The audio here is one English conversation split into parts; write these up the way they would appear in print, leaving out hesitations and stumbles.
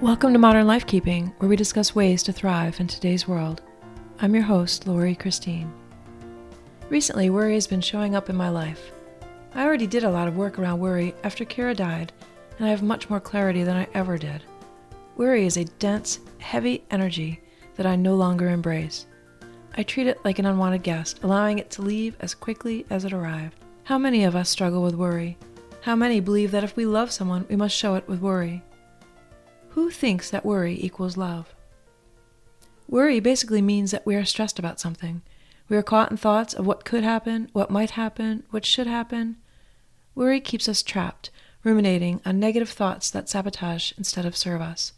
Welcome to Modern Lifekeeping, where we discuss ways to thrive in today's world. I'm your host, Lori Christine. Recently, worry has been showing up in my life. I already did a lot of work around worry after Kira died, and I have much more clarity than I ever did. Worry is a dense, heavy energy that I no longer embrace. I treat it like an unwanted guest, allowing it to leave as quickly as it arrived. How many of us struggle with worry? How many believe that if we love someone, we must show it with worry? Who thinks that worry equals love? Worry basically means that we are stressed about something. We are caught in thoughts of what could happen, what might happen, what should happen. Worry keeps us trapped, ruminating on negative thoughts that sabotage instead of serve us.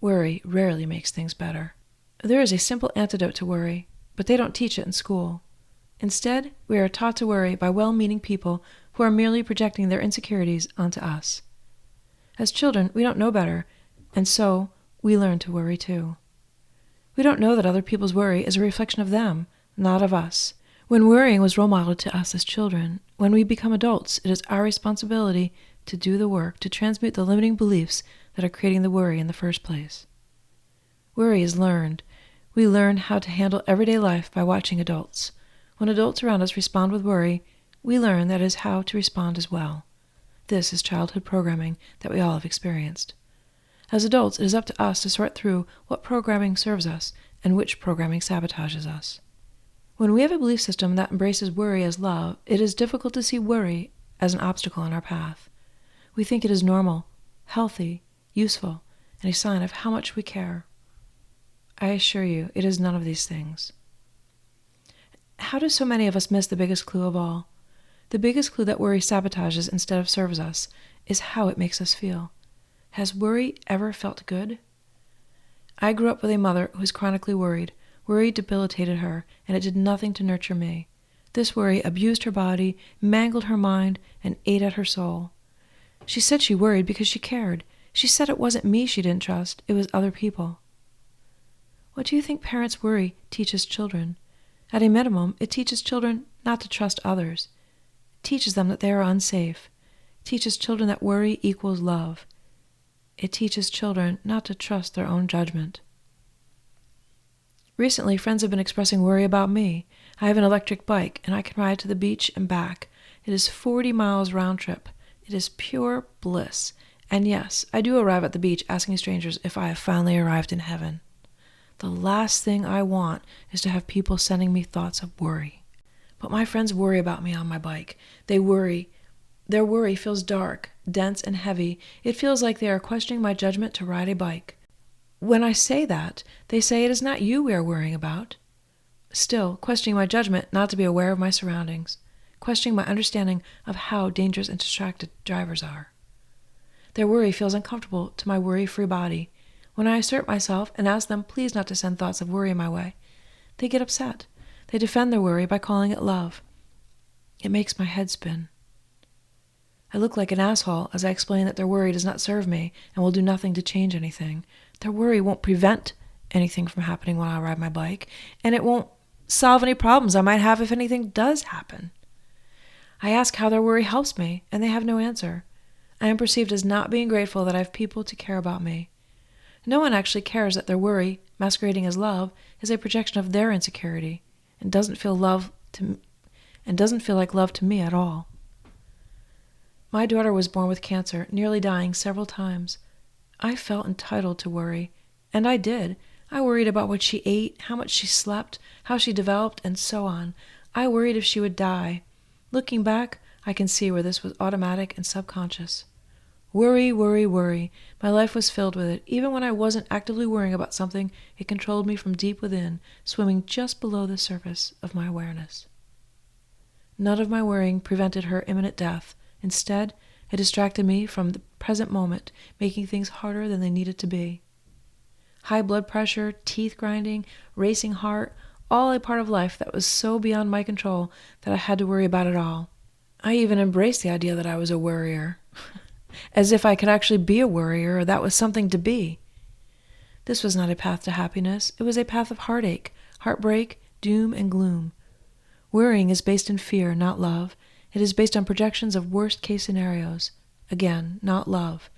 Worry rarely makes things better. There is a simple antidote to worry, but they don't teach it in school. Instead, we are taught to worry by well-meaning people who are merely projecting their insecurities onto us. As children, we don't know better, and so we learn to worry too. We don't know that other people's worry is a reflection of them, not of us. When worrying was role modeled to us as children, when we become adults, it is our responsibility to do the work to transmute the limiting beliefs that are creating the worry in the first place. Worry is learned. We learn how to handle everyday life by watching adults. When adults around us respond with worry, we learn that is how to respond as well. This is childhood programming that we all have experienced. As adults, it is up to us to sort through what programming serves us and which programming sabotages us. When we have a belief system that embraces worry as love, it is difficult to see worry as an obstacle on our path. We think it is normal, healthy, useful, and a sign of how much we care. I assure you, it is none of these things. How do so many of us miss the biggest clue of all? The biggest clue that worry sabotages instead of serves us is how it makes us feel. Has worry ever felt good? I grew up with a mother who was chronically worried. Worry debilitated her, and it did nothing to nurture me. This worry abused her body, mangled her mind, and ate at her soul. She said she worried because she cared. She said it wasn't me she didn't trust, it was other people. What do you think parents' worry teaches children? At a minimum, it teaches children not to trust others. It teaches them that they are unsafe. It teaches children that worry equals love. It teaches children not to trust their own judgment. Recently, friends have been expressing worry about me. I have an electric bike, and I can ride to the beach and back. It is 40 miles round trip. It is pure bliss. And yes, I do arrive at the beach asking strangers if I have finally arrived in heaven. The last thing I want is to have people sending me thoughts of worry. But my friends worry about me on my bike. They worry. Their worry feels dark, dense, and heavy. It feels like they are questioning my judgment to ride a bike. When I say that, they say it is not you we are worrying about. Still, questioning my judgment not to be aware of my surroundings, questioning my understanding of how dangerous and distracted drivers are. Their worry feels uncomfortable to my worry-free body. When I assert myself and ask them please not to send thoughts of worry my way, they get upset. They defend their worry by calling it love. It makes my head spin. I look like an asshole as I explain that their worry does not serve me and will do nothing to change anything. Their worry won't prevent anything from happening when I ride my bike, and it won't solve any problems I might have if anything does happen. I ask how their worry helps me, and they have no answer. I am perceived as not being grateful that I have people to care about me. No one actually cares that their worry, masquerading as love, is a projection of their insecurity, and doesn't feel like love to me at all. My daughter was born with cancer, nearly dying several times. I felt entitled to worry, and I did. I worried about what she ate, how much she slept, how she developed, and so on. I worried if she would die. Looking back, I can see where this was automatic and subconscious. Worry, worry, worry. My life was filled with it. Even when I wasn't actively worrying about something, it controlled me from deep within, swimming just below the surface of my awareness. None of my worrying prevented her imminent death. Instead, it distracted me from the present moment, making things harder than they needed to be. High blood pressure, teeth grinding, racing heart, all a part of life that was so beyond my control that I had to worry about it all. I even embraced the idea that I was a worrier, as if I could actually be a worrier or that was something to be. This was not a path to happiness. It was a path of heartache, heartbreak, doom, and gloom. Worrying is based in fear, not love. It is based on projections of worst-case scenarios. Again, not love.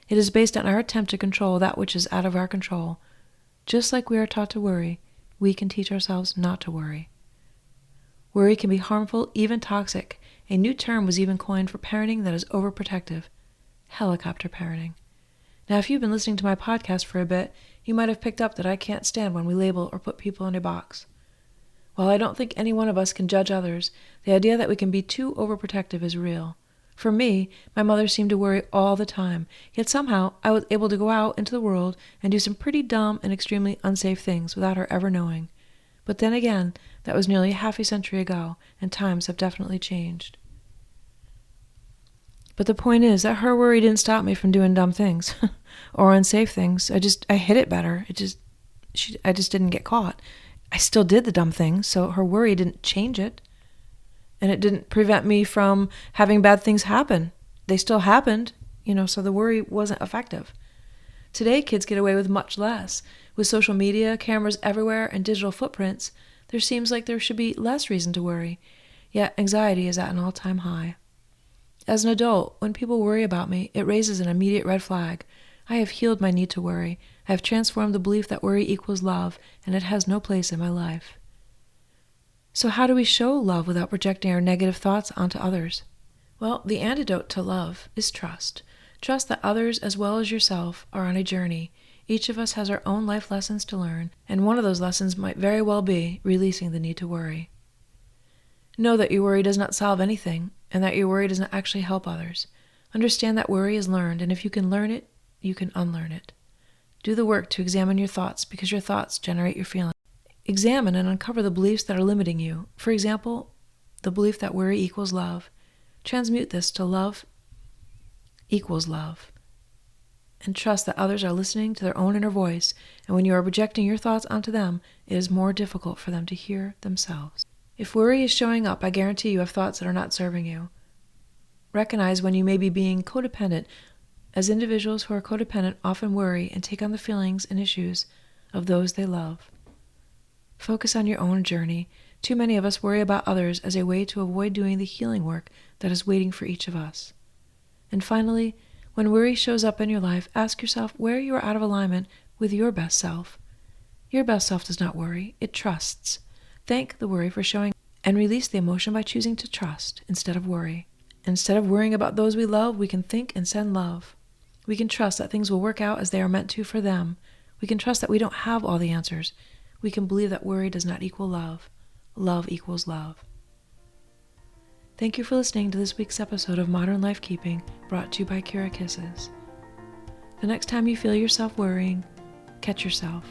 It is based on our attempt to control that which is out of our control. Just like we are taught to worry, we can teach ourselves not to worry. Worry can be harmful, even toxic. A new term was even coined for parenting that is overprotective: helicopter parenting. Now, if you've been listening to my podcast for a bit, you might have picked up that I can't stand when we label or put people in a box. While I don't think any one of us can judge others, the idea that we can be too overprotective is real. For me, my mother seemed to worry all the time, yet somehow I was able to go out into the world and do some pretty dumb and extremely unsafe things without her ever knowing. But then again, that was nearly half a century ago, and times have definitely changed. But the point is that her worry didn't stop me from doing dumb things or unsafe things. I hid it better. I just didn't get caught. I still did the dumb things, so her worry didn't change it. And it didn't prevent me from having bad things happen. They still happened, so the worry wasn't effective. Today, kids get away with much less. With social media, cameras everywhere, and digital footprints, there seems like there should be less reason to worry. Yet anxiety is at an all-time high. As an adult, when people worry about me, it raises an immediate red flag. I have healed my need to worry. I have transformed the belief that worry equals love, and it has no place in my life. So how do we show love without projecting our negative thoughts onto others? Well, the antidote to love is trust. Trust that others, as well as yourself, are on a journey. Each of us has our own life lessons to learn, and one of those lessons might very well be releasing the need to worry. Know that your worry does not solve anything, and that your worry does not actually help others. Understand that worry is learned, and if you can learn it, you can unlearn it. Do the work to examine your thoughts, because your thoughts generate your feelings. Examine and uncover the beliefs that are limiting you. For example, the belief that worry equals love. Transmute this to love equals love. And trust that others are listening to their own inner voice, and when you are projecting your thoughts onto them, it is more difficult for them to hear themselves. If worry is showing up, I guarantee you have thoughts that are not serving you. Recognize when you may be being codependent, as individuals who are codependent often worry and take on the feelings and issues of those they love. Focus on your own journey. Too many of us worry about others as a way to avoid doing the healing work that is waiting for each of us. And finally, when worry shows up in your life, ask yourself where you are out of alignment with your best self. Your best self does not worry, it trusts. Thank the worry for showing and release the emotion by choosing to trust instead of worry. Instead of worrying about those we love, we can think and send love. We can trust that things will work out as they are meant to for them. We can trust that we don't have all the answers. We can believe that worry does not equal love. Love equals love. Thank you for listening to this week's episode of Modern Life Keeping, brought to you by Kira Kisses. The next time you feel yourself worrying, catch yourself.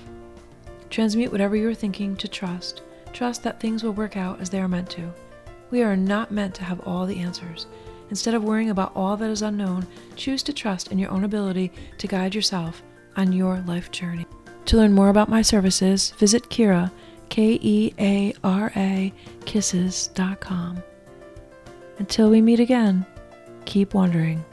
Transmute whatever you are thinking to trust. Trust that things will work out as they are meant to. We are not meant to have all the answers. Instead of worrying about all that is unknown, choose to trust in your own ability to guide yourself on your life journey. To learn more about my services, visit Kira, Keara, kisses.com. Until we meet again, keep wondering.